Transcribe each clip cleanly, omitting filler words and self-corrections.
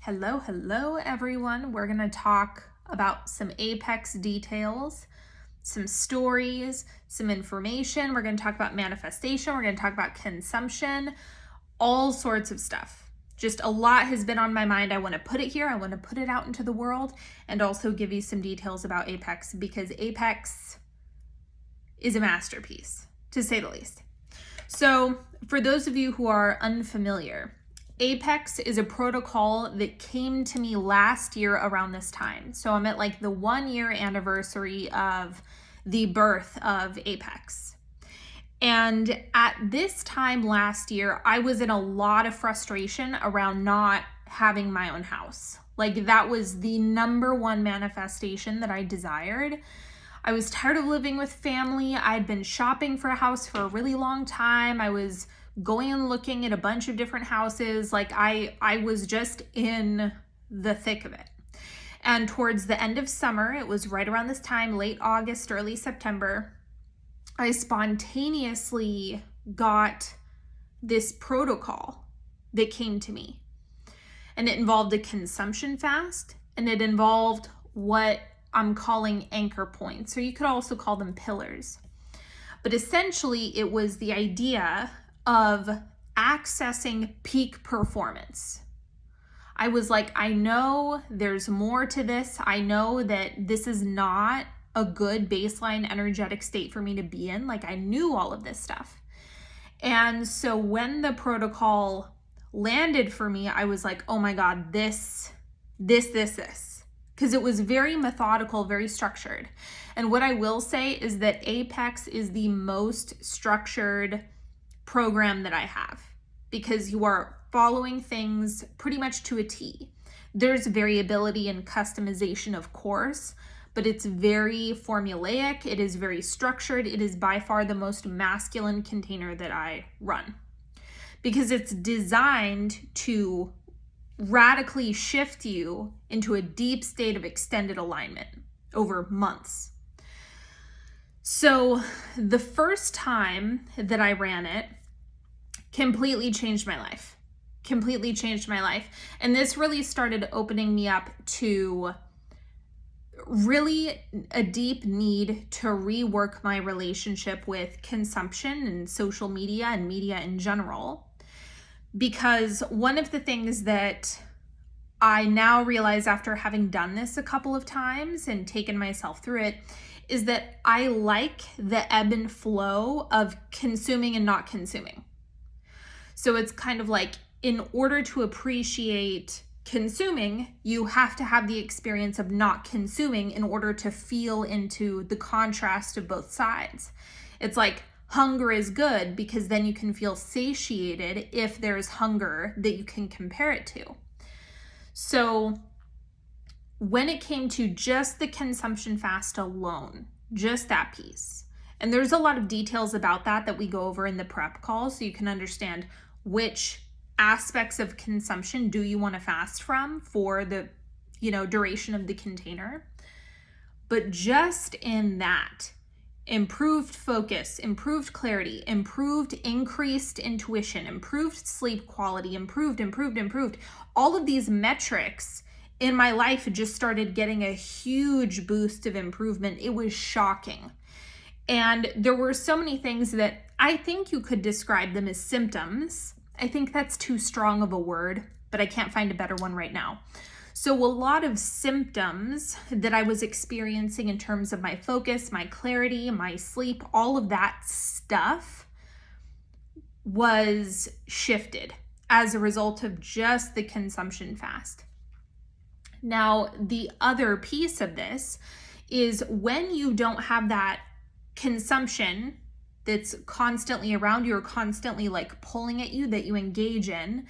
Hello, everyone. We're going to talk about some Apex details, some stories, some information. We're going to talk about manifestation. We're going to talk about consumption, all sorts of stuff. Just a lot has been on my mind. I want to put it here. I want to put it out into the world and also give you some details about Apex because Apex is a masterpiece, to say the least. So, for those of you who are unfamiliar, Apex is a protocol that came to me last year around this time. So I'm at like the 1 year anniversary of the birth of Apex. And at this time last year, I was in a lot of frustration around not having my own house. Like that was the number one manifestation that I desired. I was tired of living with family. I'd been shopping for a house for a really long time. I was going and looking at a bunch of different houses. Like I was just in the thick of it. And towards the end of summer, it was right around this time, late August, early September, I spontaneously got this protocol that came to me. And it involved a consumption fast, and it involved what I'm calling anchor points, or you could also call them pillars. But essentially, it was the idea of accessing peak performance. I was like, I know there's more to this. I know that this is not a good baseline energetic state for me to be in. Like I knew all of this stuff. And so when the protocol landed for me, I was like, oh my God, this. Because it was very methodical, very structured. And what I will say is that Apex is the most structured program that I have because you are following things pretty much to a T. There's variability and customization, of course, but it's very formulaic. It is very structured. It is by far the most masculine container that I run because it's designed to radically shift you into a deep state of extended alignment over months. So the first time that I ran it completely changed my life. And this really started opening me up to really a deep need to rework my relationship with consumption and social media and media in general. Because one of the things that I now realize after having done this a couple of times and taken myself through it is that I like the ebb and flow of consuming and not consuming. So it's kind of like in order to appreciate consuming, you have to have the experience of not consuming in order to feel into the contrast of both sides. It's like hunger is good because then you can feel satiated if there's hunger that you can compare it to. So when it came to just the consumption fast alone, just that piece, and there's a lot of details about that we go over in the prep call so you can understand which aspects of consumption do you want to fast from for the duration of the container. But just in that, improved focus, improved clarity, increased intuition, improved sleep quality, improved. All of these metrics in my life just started getting a huge boost of improvement. It was shocking. And there were so many things that I think you could describe them as symptoms. I think that's too strong of a word, but I can't find a better one right now. So a lot of symptoms that I was experiencing in terms of my focus, my clarity, my sleep, all of that stuff was shifted as a result of just the consumption fast. Now, the other piece of this is when you don't have that consumption that's constantly around you or constantly like pulling at you that you engage in,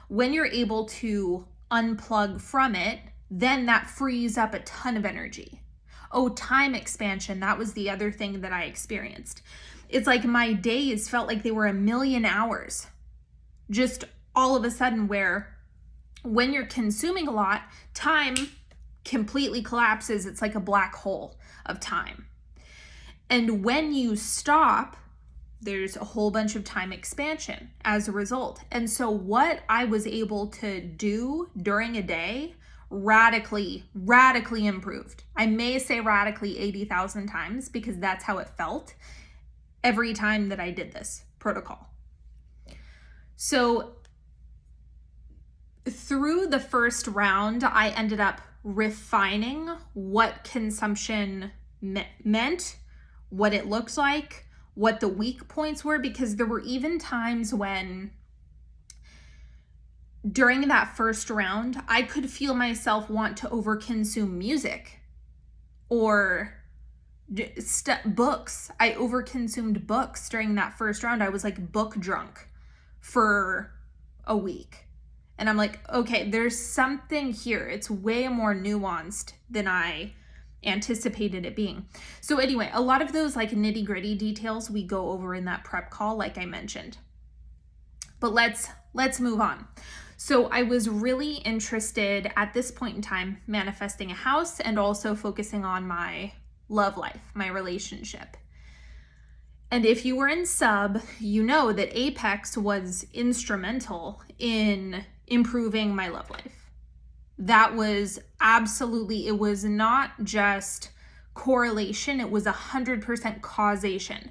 when you're able to unplug from it, then that frees up a ton of energy. Oh, time expansion. That was the other thing that I experienced. It's like my days felt like they were 1,000,000 hours. Just all of a sudden where when you're consuming a lot, time completely collapses. It's like a black hole of time. And when you stop, There's a whole bunch of time expansion as a result. And so what I was able to do during a day radically improved. I may say radically 80,000 times because that's how it felt every time that I did this protocol. So through the first round, I ended up refining what consumption meant, what it looked like, what the weak points were, because there were even times when during that first round, I could feel myself want to overconsume music or books. I overconsumed books during that first round. I was like book drunk for a week. And I'm like, okay, there's something here. It's way more nuanced than I anticipated it being. So anyway, a lot of those like nitty-gritty details we go over in that prep call, like I mentioned. But let's move on. So I was really interested at this point in time manifesting a house and also focusing on my love life, my relationship. And if you were in sub, you know that Apex was instrumental in improving my love life. That was absolutely, it was not just correlation, it was 100% causation.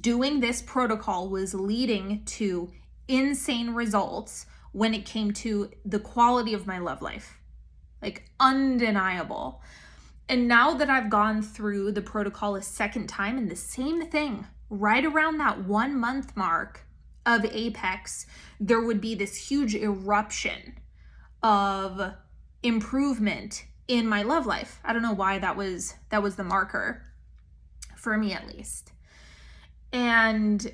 Doing this protocol was leading to insane results when it came to the quality of my love life, like undeniable. And now that I've gone through the protocol a second time and the same thing, right around that 1 month mark of Apex, there would be this huge eruption of improvement in my love life. I don't know why that was the marker for me, at least. And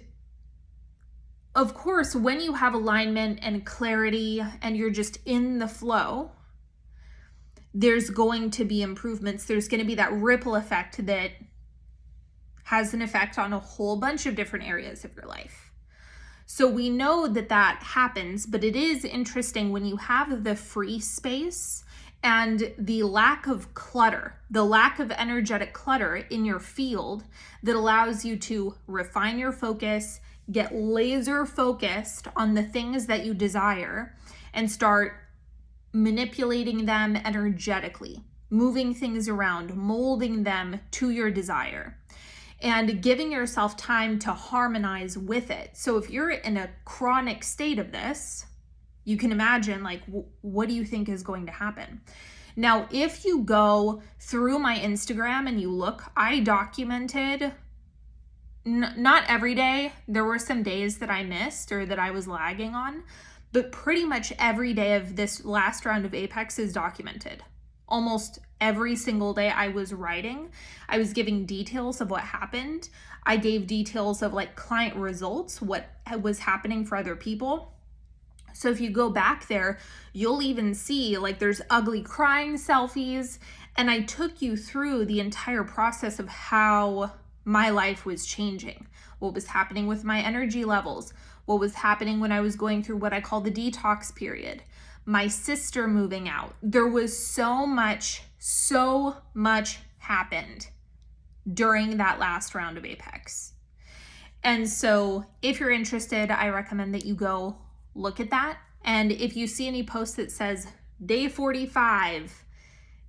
of course, when you have alignment and clarity and you're just in the flow, there's going to be improvements. There's going to be that ripple effect that has an effect on a whole bunch of different areas of your life. So we know that that happens, but it is interesting when you have the free space and the lack of clutter, the lack of energetic clutter in your field that allows you to refine your focus, get laser focused on the things that you desire, and start manipulating them energetically, moving things around, molding them to your desire, and giving yourself time to harmonize with it. So if you're in a chronic state of this, you can imagine, like, what do you think is going to happen? Now, if you go through my Instagram and you look, I documented, not every day. There were some days that I missed or that I was lagging on, but pretty much every day of this last round of Apex is documented. Almost every single day I was writing. I was giving details of what happened. I gave details of like client results, what was happening for other people. So if you go back there, you'll even see like there's ugly crying selfies. And I took you through the entire process of how my life was changing, what was happening with my energy levels, what was happening when I was going through what I call the detox period, my sister moving out. There was so much happened during that last round of Apex. And so if you're interested, I recommend that you go look at that. And if you see any post that says day 45,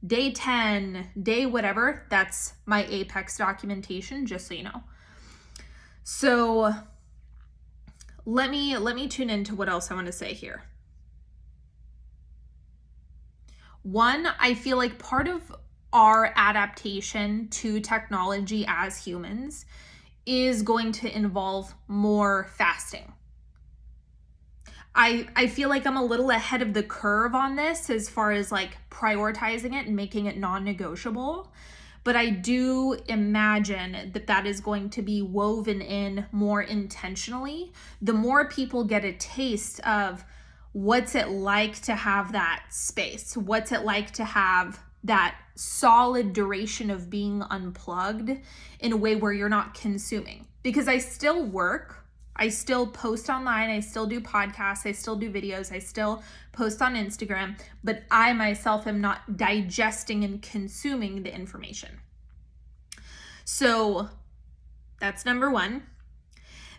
day 10, day whatever, that's my Apex documentation, just so you know. So let me tune into what else I want to say here. One, I feel like part of our adaptation to technology as humans is going to involve more fasting. I feel like I'm a little ahead of the curve on this as far as like prioritizing it and making it non-negotiable. But I do imagine that that is going to be woven in more intentionally. The more people get a taste of what's it like to have that space, what's it like to have that solid duration of being unplugged in a way where you're not consuming. Because I still work, I still post online, I still do podcasts, I still do videos, I still post on Instagram, but I myself am not digesting and consuming the information. So that's number one.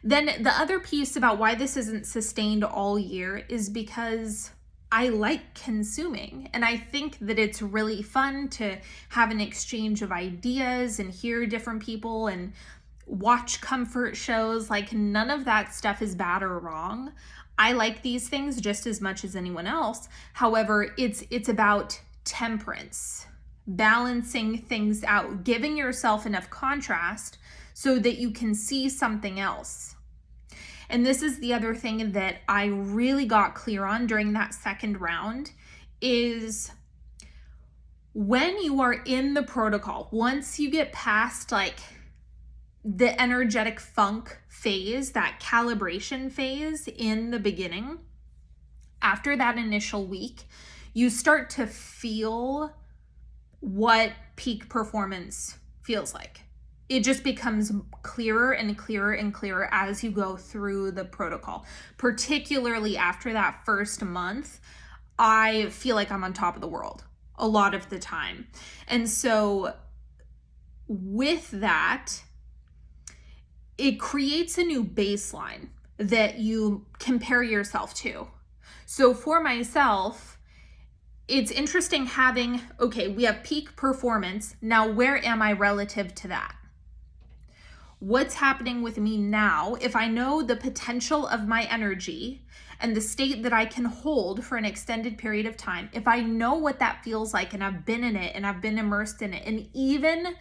Then the other piece about why this isn't sustained all year is because I like consuming, and I think that it's really fun to have an exchange of ideas and hear different people and watch comfort shows. Like, none of that stuff is bad or wrong. I like these things just as much as anyone else. However, it's about temperance, balancing things out, giving yourself enough contrast so that you can see something else. And this is the other thing that I really got clear on during that second round is when you are in the protocol, once you get past like the energetic funk phase, that calibration phase in the beginning, after that initial week, you start to feel what peak performance feels like. It just becomes clearer and clearer and clearer as you go through the protocol. Particularly after that first month, I feel like I'm on top of the world a lot of the time. And so with that, it creates a new baseline that you compare yourself to. So for myself, it's interesting having, okay, we have peak performance. Now, where am I relative to that? What's happening with me now? If I know the potential of my energy and the state that I can hold for an extended period of time, if I know what that feels like and I've been in it and I've been immersed in it, and even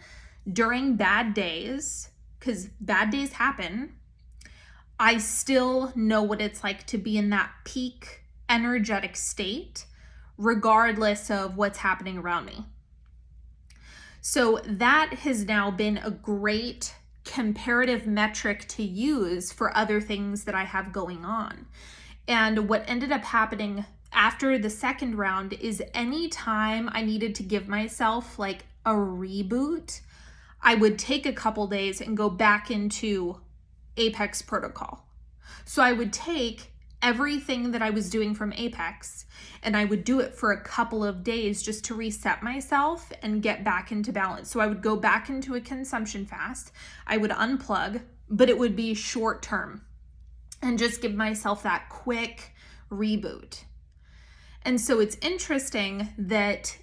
during bad days, because bad days happen, I still know what it's like to be in that peak energetic state, regardless of what's happening around me. So that has now been a great comparative metric to use for other things that I have going on. And what ended up happening after the second round is anytime I needed to give myself like a reboot, I would take a couple days and go back into Apex protocol. So I would take everything that I was doing from Apex and I would do it for a couple of days just to reset myself and get back into balance. So I would go back into a consumption fast. I would unplug, but it would be short term and just give myself that quick reboot. And so it's interesting that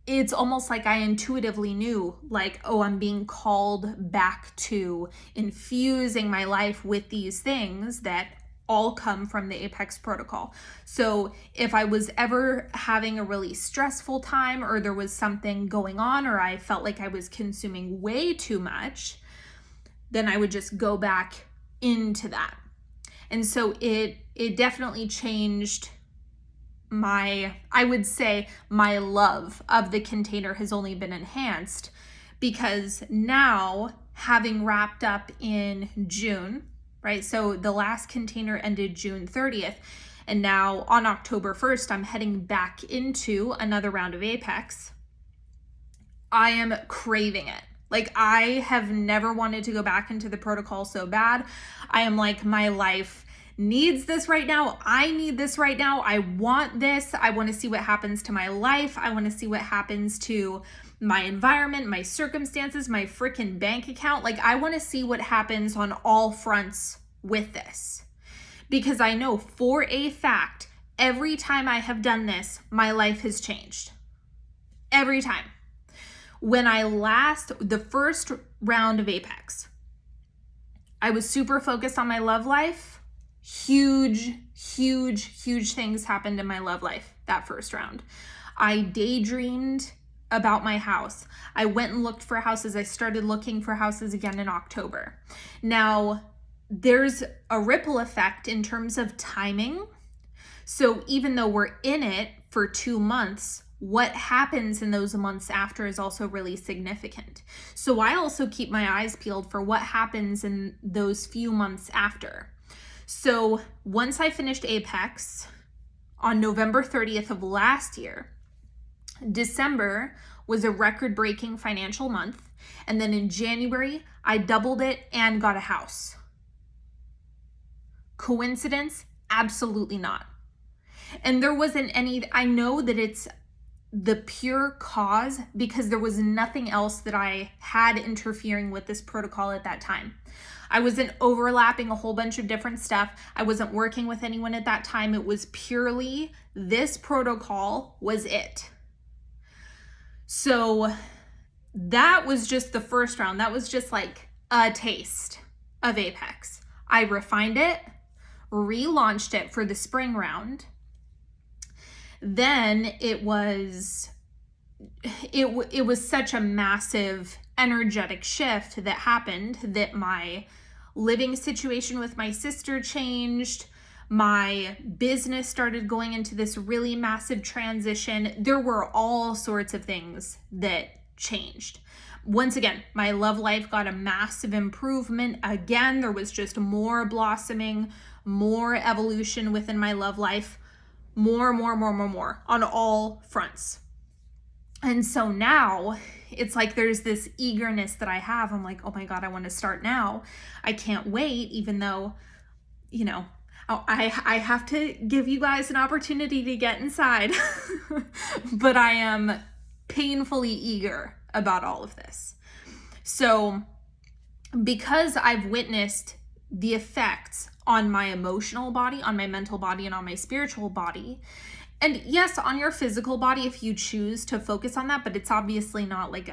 it's almost like I intuitively knew, like, oh, I'm being called back to infusing my life with these things that all come from the Apex protocol. So if I was ever having a really stressful time or there was something going on or I felt like I was consuming way too much, then I would just go back into that. And so it definitely changed I would say my love of the container has only been enhanced, because now, having wrapped up in June, right? So the last container ended June 30th. And now on October 1st, I'm heading back into another round of Apex. I am craving it. Like, I have never wanted to go back into the protocol so bad. I am like, my life needs this right now. I need this right now. I want this. I want to see what happens to my life. I want to see what happens to my environment, my circumstances, my freaking bank account. Like, I want to see what happens on all fronts with this, because I know for a fact, every time I have done this, my life has changed. Every time. When the first round of Apex, I was super focused on my love life. Huge things happened in my love life that first round. I daydreamed about my house. I went and looked for houses. I started looking for houses again in October. Now, there's a ripple effect in terms of timing. So even though we're in it for 2 months, what happens in those months after is also really significant. So I also keep my eyes peeled for what happens in those few months after. So once I finished Apex on November 30th of last year, December was a record-breaking financial month. And then in January, I doubled it and got a house. Coincidence? Absolutely not. And there wasn't any, I know that it's the pure cause because there was nothing else that I had interfering with this protocol at that time. I wasn't overlapping a whole bunch of different stuff. I wasn't working with anyone at that time. It was purely this protocol was it. So that was just the first round. That was just like a taste of Apex. I refined it, relaunched it for the spring round. Then it was such a massive energetic shift that happened that my living situation with my sister changed. My business started going into this really massive transition. There were all sorts of things that changed. Once again, my love life got a massive improvement. Again, there was just more blossoming, more evolution within my love life, more on all fronts. And so now it's like there's this eagerness that I have. I'm like, oh my God, I want to start now. I can't wait, even though, you know, I have to give you guys an opportunity to get inside. But I am painfully eager about all of this. So because I've witnessed the effects on my emotional body, on my mental body, and on my spiritual body, and yes, on your physical body if you choose to focus on that, but it's obviously not like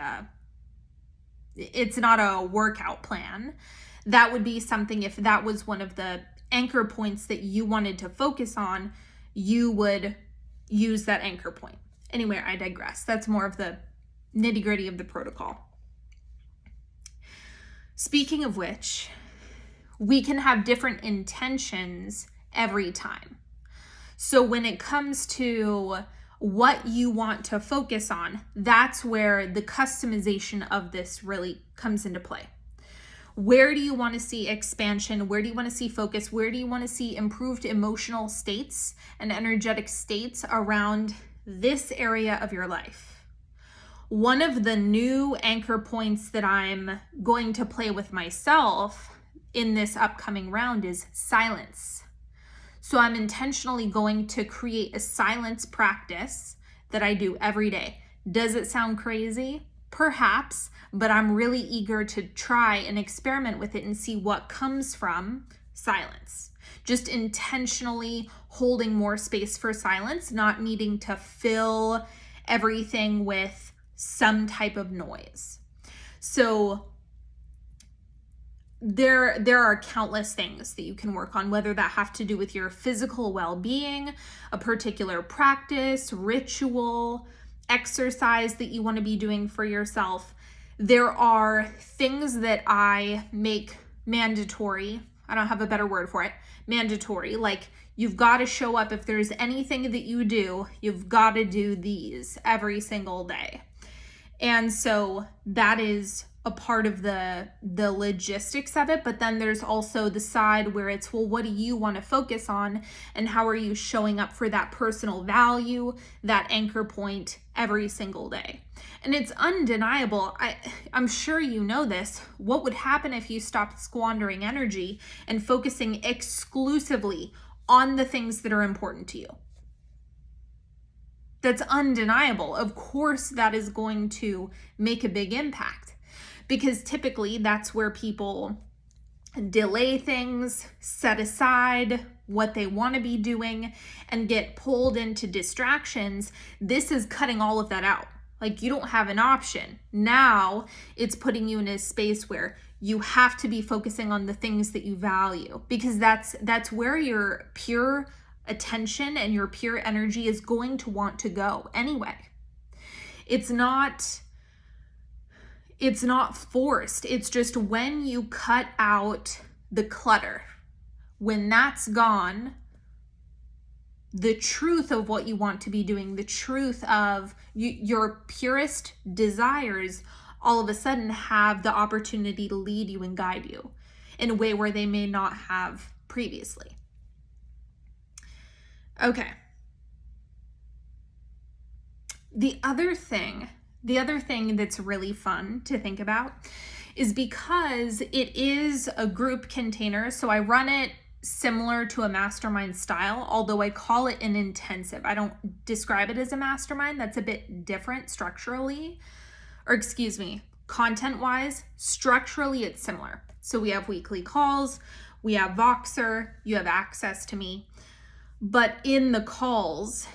it's not a workout plan. That would be something, if that was one of the anchor points that you wanted to focus on, you would use that anchor point. Anyway, I digress. That's more of the nitty-gritty of the protocol. Speaking of which, we can have different intentions every time. So when it comes to what you want to focus on, that's where the customization of this really comes into play. Where do you want to see expansion? Where do you want to see focus? Where do you want to see improved emotional states and energetic states around this area of your life? One of the new anchor points that I'm going to play with myself in this upcoming round is silence. So I'm intentionally going to create a silence practice that I do every day. Does it sound crazy? Perhaps, but I'm really eager to try and experiment with it and see what comes from silence. Just intentionally holding more space for silence, not needing to fill everything with some type of noise. So there are countless things that you can work on, whether that have to do with your physical well-being, a particular practice, ritual, exercise that you want to be doing for yourself. There are things that I make mandatory. I don't have a better word for it. Mandatory. Like, you've got to show up. If there's anything that you do, you've got to do these every single day. And so that is a part of the logistics of it. But then there's also the side where it's, well, what do you want to focus on? And how are you showing up for that personal value, that anchor point every single day? And it's undeniable. I'm sure you know this. What would happen if you stopped squandering energy and focusing exclusively on the things that are important to you? That's undeniable. Of course, that is going to make a big impact, because typically that's where people delay things, set aside what they want to be doing, and get pulled into distractions. This is cutting all of that out. Like, you don't have an option. Now it's putting you in a space where you have to be focusing on the things that you value, because that's where your pure attention and your pure energy is going to want to go anyway. It's not forced. It's just when you cut out the clutter, when that's gone, the truth of what you want to be doing, the truth of your purest desires, all of a sudden have the opportunity to lead you and guide you in a way where they may not have previously. Okay. The other thing that's really fun to think about is, because it is a group container, so I run it similar to a mastermind style, although I call it an intensive. I don't describe it as a mastermind. That's a bit different structurally, or excuse me, Content-wise, structurally, it's similar. So we have weekly calls, we have Voxer, you have access to me. But in the calls,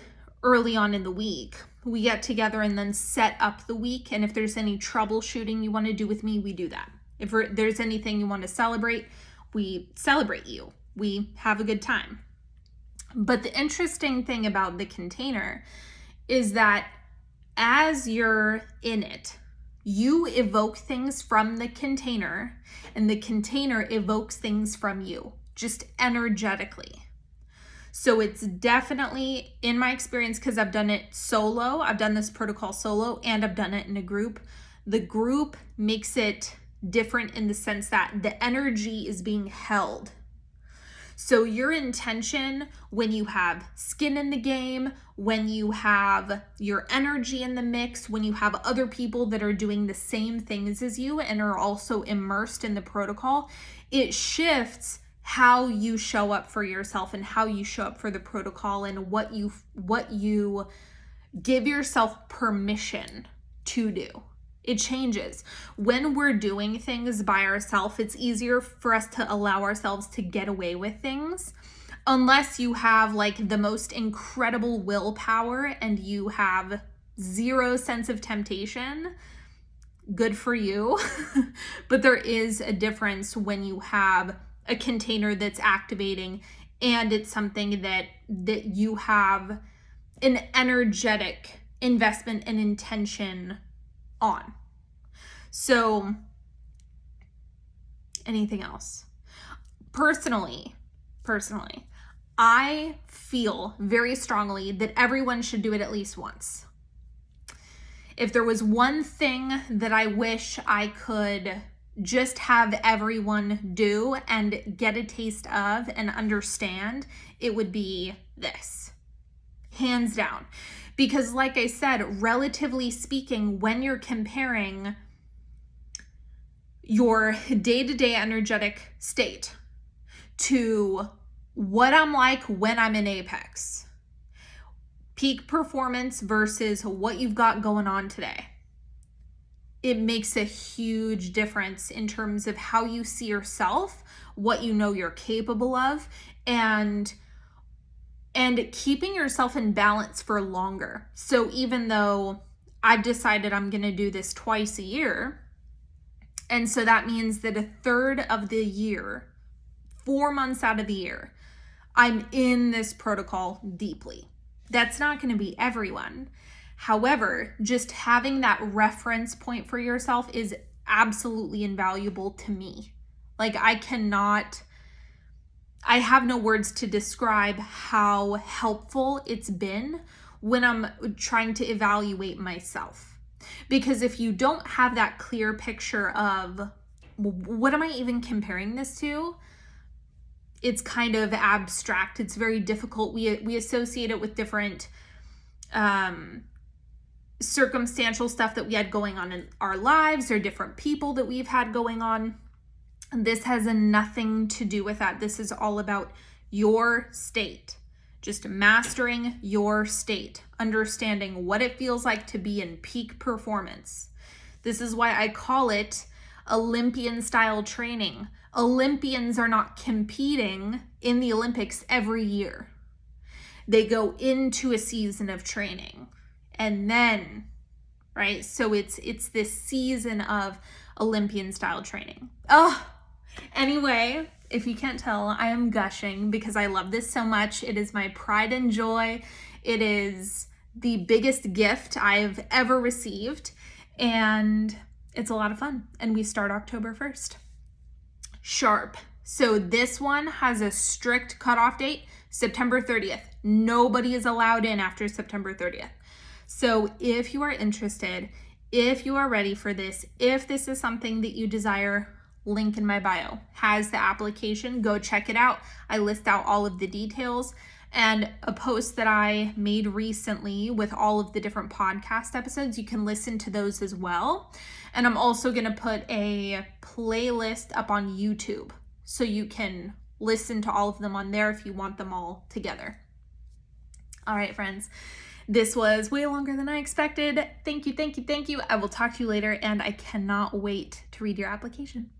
early on in the week, we get together and then set up the week. And if there's any troubleshooting you want to do with me, we do that. If there's anything you want to celebrate, we celebrate you. We have a good time. But the interesting thing about the container is that as you're in it, you evoke things from the container, and the container evokes things from you, just energetically. So it's definitely, in my experience, because I've done it solo, I've done this protocol solo, and I've done it in a group. The group makes it different in the sense that the energy is being held. So your intention when you have skin in the game, when you have your energy in the mix, when you have other people that are doing the same things as you and are also immersed in the protocol, it shifts how you show up for yourself and how you show up for the protocol and what you give yourself permission to do. It changes. When we're doing things by ourselves, it's easier for us to allow ourselves to get away with things. Unless you have like the most incredible willpower and you have zero sense of temptation, good for you. But there is a difference when you have a container that's activating and it's something that you have an energetic investment and intention on. So, anything else? Personally, I feel very strongly that everyone should do it at least once. If there was one thing that I wish I could just have everyone do and get a taste of and understand, it would be this. Hands down. Because like I said, relatively speaking, when you're comparing your day-to-day energetic state to what I'm like when I'm in Apex, peak performance versus what you've got going on today, it makes a huge difference in terms of how you see yourself, what you know you're capable of, and keeping yourself in balance for longer. So even though I've decided I'm going to do this twice a year, and so that means that a third of the year, 4 months out of the year, I'm in this protocol deeply. That's not going to be everyone. However, just having that reference point for yourself is absolutely invaluable to me. Like I have no words to describe how helpful it's been when I'm trying to evaluate myself. Because if you don't have that clear picture of what am I even comparing this to, it's kind of abstract. It's very difficult. We associate it with different circumstantial stuff that we had going on in our lives or different people that we've had going on. This has nothing to do with that. This is all about your state. Just mastering your state, understanding what it feels like to be in peak performance. This is why I call it Olympian style training. Olympians are not competing in the Olympics every year. They go into a season of training and then, right? So it's this season of Olympian style training. Anyway, if you can't tell, I am gushing because I love this so much. It is my pride and joy. It is the biggest gift I've ever received, and it's a lot of fun. And we start October 1st. Sharp. So this one has a strict cutoff date, September 30th. Nobody is allowed in after September 30th. So if you are interested, if you are ready for this, if this is something that you desire, link in my bio has the application. Go check it out. I list out all of the details and a post that I made recently with all of the different podcast episodes. You can listen to those as well. And I'm also going to put a playlist up on YouTube so you can listen to all of them on there if you want them all together. All right, friends. This was way longer than I expected. Thank you, thank you, thank you. I will talk to you later, and I cannot wait to read your application.